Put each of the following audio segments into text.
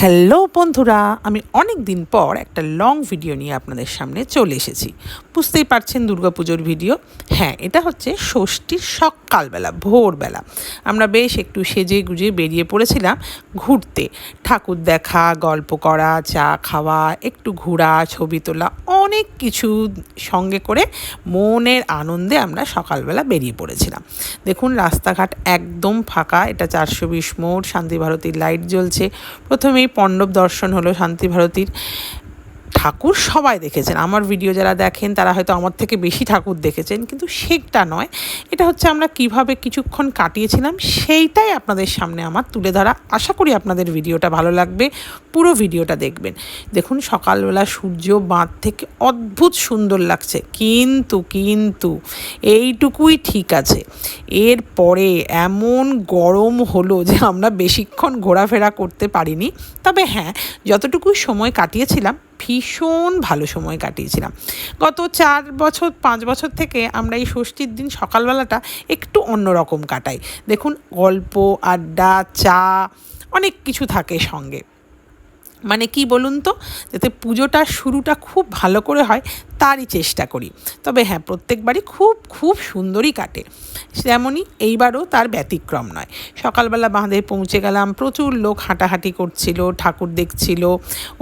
Hello বন্ধুরা, আমি অনেক দিন পর একটা লং ভিডিও নিয়ে আপনাদের সামনে চলে এসেছি। বুঝতেই পারছেন দুর্গাপুজোর ভিডিও। হ্যাঁ, এটা হচ্ছে ষষ্ঠীর সকালবেলা, ভোরবেলা আমরা বেশ একটু সেজে গুজে বেরিয়ে পড়েছিলাম ঘুরতে। ঠাকুর দেখা, গল্প করা, চা খাওয়া, একটু ঘোরা, ছবি তোলা, অনেক কিছু সঙ্গে করে মনের আনন্দে আমরা সকালবেলা বেরিয়ে পড়েছিলাম। দেখুন রাস্তাঘাট একদম ফাঁকা। এটা 420 মোড়, শান্তিভারতীর লাইট জ্বলছে। প্রথমেই পণ্ডব দর্শন হলো শান্তিভারতীর। ঠাকুর সবাই দেখেছেন, আমার ভিডিও যারা দেখেন তারা হয়তো আমার থেকে বেশি ঠাকুর দেখেছেন, কিন্তু সেটা নয়, এটা হচ্ছে আমরা কিভাবে কিছুক্ষণ কাটিয়েছিলাম সেইটাই আপনাদের সামনে আমার তুলে ধরা। আশা করি আপনাদের ভিডিওটা ভালো লাগবে, পুরো ভিডিওটা দেখবেন। দেখুন সকালবেলা সূর্য বাঁধ থেকে অদ্ভুত সুন্দর লাগছে, কিন্তু এইটুকুই ঠিক আছে। এরপরে এমন গরম হলো যে আমরা বেশিক্ষণ ঘোরাফেরা করতে পারিনি। তবে হ্যাঁ, যতটুকু সময় কাটিয়েছিলাম ভীষণ ভালো সময় কাটিয়েছিলাম। গত 4-5 বছর থেকে আমরা এই ষষ্ঠীর দিন সকালবেলাটা একটু অন্যরকম কাটাই। দেখুন গল্প, আড্ডা, চা, অনেক কিছু থাকে সঙ্গে। মানে কি বলুন তো, যাতে পুজোটার শুরুটা খুব ভালো করে হয় তারই চেষ্টা করি। তবে হ্যাঁ, প্রত্যেকবারই খুব সুন্দরই কাটে, তেমনই এইবারও তার ব্যতিক্রম নয়। সকালবেলা বাঁধে পৌঁছে গেলাম, প্রচুর লোক হাঁটাহাঁটি করছিল, ঠাকুর দেখছিল।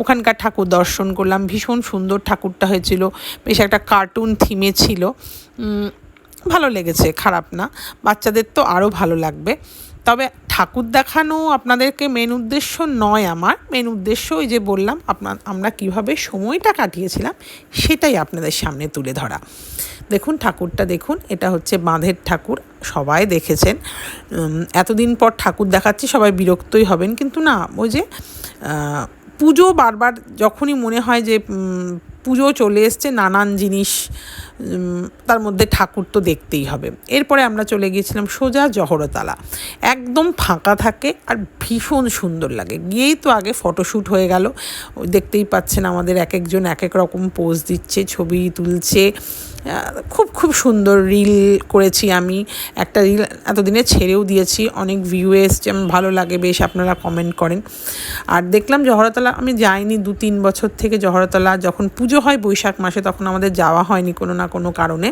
ওখানকার ঠাকুর দর্শন করলাম, ভীষণ সুন্দর ঠাকুরটা হয়েছিল, বেশ একটা কার্টুন থিমে ছিল। ভালো লেগেছে, খারাপ না। বাচ্চাদের তো আরও ভালো লাগবে। তবে ঠাকুর দেখানো আপনাদেরকে মেন উদ্দেশ্য নয়। আমার মেন উদ্দেশ্য ওই যে বললাম আমরা কিভাবে সময়টা কাটিয়েছিলাম সেটাই আপনাদের সামনে তুলে ধরা। দেখুন ঠাকুরটা দেখুন, এটা হচ্ছে বাঁধের ঠাকুর, সবাই দেখেছেন। এতদিন পর ঠাকুর দেখাচ্ছি, সবাই বিরক্তই হবেন, কিন্তু না, ওই যে পুজো বারবার যখনই মনে হয় যে পুজো চলে এসছে, নানান জিনিস, তার মধ্যে ঠাকুর তো দেখতেই হবে। এরপরে আমরা চলে গিয়েছিলাম সোজা জহরতলা। একদম ফাঁকা থাকে আর ভীষণ সুন্দর লাগে। গিয়েই তো আগে ফটোশ্যুট হয়ে গেল। দেখতেই পাচ্ছেন আমাদের এক একজন এক এক রকম পোজ দিচ্ছে, ছবি তুলছে। খুব সুন্দর রিল করেছি আমি। একটা রিল এতদিনে ছেড়েও দিয়েছি, অনেক ভিউ এসছে, ভালো লাগে বেশ, আপনারা কমেন্ট করেন। আর দেখলাম জহরতলা আমি যাইনি 2-3 বছর থেকে। জহরতলা যখন পুজো হয় বৈশাখ মাসে, তখন আমাদের যাওয়া হয়নি কোনো না কোনো কারণে।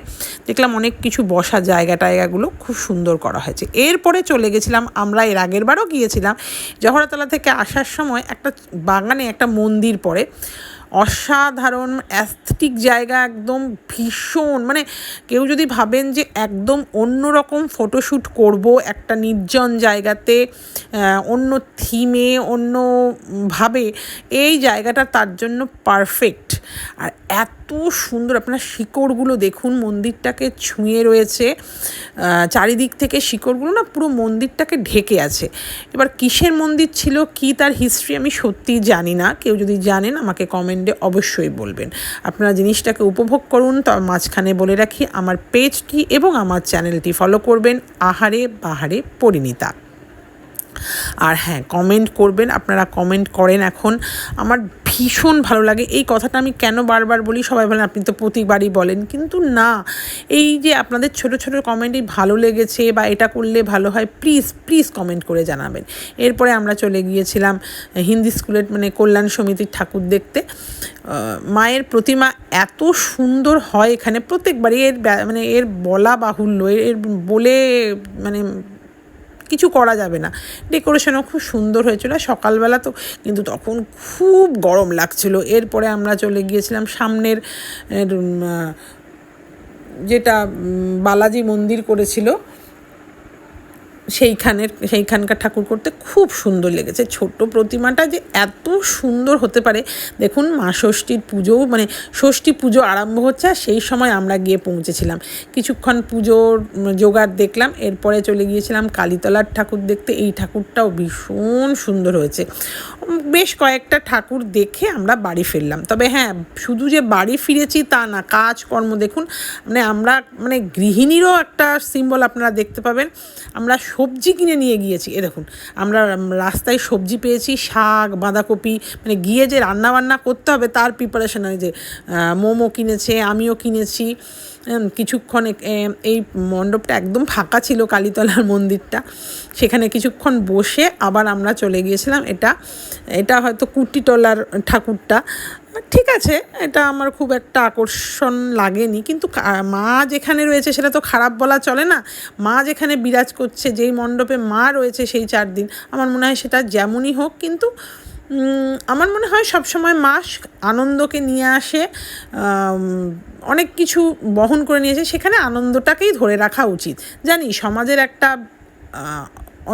দেখলাম অনেক কিছু বসার জায়গাগুলো খুব সুন্দর করা হয়েছে। এরপরে চলে গেছিলাম আমরা, এর আগের বারও গিয়েছিলাম। জহরতলা থেকে আসার সময় একটা বাগানে একটা মন্দির পড়ে, অসাধারণ অ্যাস্থেটিক জায়গা, একদম ভীষণ, মানে কেউ যদি ভাবেন যে একদম অন্যরকম ফটোশ্যুট করব একটা নির্জন জায়গাতে, অন্য থিমে, অন্যভাবে, এই জায়গাটা তার জন্য পারফেক্ট। আর এত সুন্দর, আপনার শিকড়গুলো দেখুন, মন্দিরটাকে ছুঁয়ে রয়েছে চারিদিক থেকে শিকড়গুলো, না পুরো মন্দিরটাকে ঢেকে আছে। এবার কিসের মন্দির ছিল, কি তার হিস্ট্রি আমি সত্যিই জানি না। কেউ যদি জানেন আমাকে কমেন্টে অবশ্যই বলবেন। আপনারা জিনিসটাকে উপভোগ করুন। তার মাঝখানে বলে রাখি, আমার পেজটি এবং আমার চ্যানেলটি ফলো করবেন, আহারে বাহারে পরিণীতা। আর হ্যাঁ, কমেন্ট করবেন, আপনারা কমেন্ট করেন এখন, আমার ভীষণ ভালো লাগে। এই কথাটা আমি কেন বারবার বলি, সবাই বলেন আপনি তো প্রতিবারই বলেন, কিন্তু না, এই যে আপনাদের ছোট কমেন্টই ভালো লেগেছে বা এটা করলে ভালো হয়, প্লিজ কমেন্ট করে জানাবেন। এরপরে আমরা চলে গিয়েছিলাম হিন্দি স্কুলের মানে কল্যাণ সমিতির ঠাকুর দেখতে। মায়ের প্রতিমা এত সুন্দর হয় এখানে প্রত্যেকবারই, এর বলা বাহুল্য, এর বলে মানে কিছু করা যাবে না। ডেকোরেশনও খুব সুন্দর হয়েছিল সকালবেলা তো, কিন্তু তখন খুব গরম লাগছিল। এরপরে আমরা চলে গিয়েছিলাম সামনের যেটা বালাজি মন্দির করেছিল সেইখানকার ঠাকুর করতে খুব সুন্দর লেগেছে। ছোট্ট প্রতিমাটা যে এত সুন্দর হতে পারে, দেখুন মা ষষ্ঠীর পুজো, মানে ষষ্ঠী পুজো আরম্ভ হচ্ছে, আর সেই সময় আমরা গিয়ে পৌঁছেছিলাম। কিছুক্ষণ পুজোর জোগাড় দেখলাম, এরপরে চলে গিয়েছিলাম কালীতলার ঠাকুর দেখতে। এই ঠাকুরটাও ভীষণ সুন্দর হয়েছে। বেশ কয়েকটা ঠাকুর দেখে আমরা বাড়ি ফিরলাম। তবে হ্যাঁ, শুধু যে বাড়ি ফিরেছি তা না, কাজকর্ম দেখুন, আমরা গৃহিণীরও একটা সিম্বল আপনারা দেখতে পাবেন। আমরা সবজি কিনে নিয়ে গিয়েছি। দেখুন আমরা রাস্তায় সবজি পেয়েছি, শাক, বাঁধাকপি, গিয়ে যে রান্নাবান্না করতে হবে তার প্রিপারেশন হয়। যে মোমো কিনেছে, আমিও কিনেছি। কিছুক্ষণ এই মণ্ডপটা একদম ফাঁকা ছিল, কালীতলার মন্দিরটা, সেখানে কিছুক্ষণ বসে আবার আমরা চলে গিয়েছিলাম। এটা হয়তো কুটিটলার ঠাকুরটা, ঠিক আছে, এটা আমার খুব একটা আকর্ষণ লাগেনি, কিন্তু মা যেখানে রয়েছে সেটা তো খারাপ বলা চলে না। মা যেখানে বিরাজ করছে, যেই মণ্ডপে মা রয়েছে সেই 4 দিন, আমার মনে হয় সেটা যেমনই হোক, কিন্তু আমার মনে হয় সবসময় মা আনন্দকে নিয়ে আসে, অনেক কিছু বহন করে নিয়েছে, সেখানে আনন্দটাকেই ধরে রাখা উচিত। জানি সমাজের একটা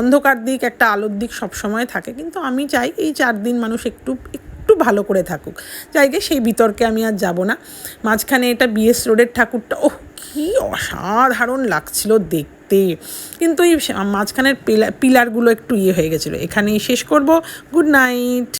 অন্ধকার দিক, একটা আলোর দিক সবসময় থাকে, কিন্তু আমি চাই এই 4 দিন মানুষ একটু ভালো করে থাকুক। যাইগে সেই বিতর্কে আমি আর যাব না। মাঝখানে এটা বিএস রোডের ঠাকুরটা, ওহ কী অসাধারণ লাগছিল দেখতে, কিন্তু এই মাঝখানের পিলারগুলো একটু হয়ে গেছিলো। এখানেই শেষ করব। Good night.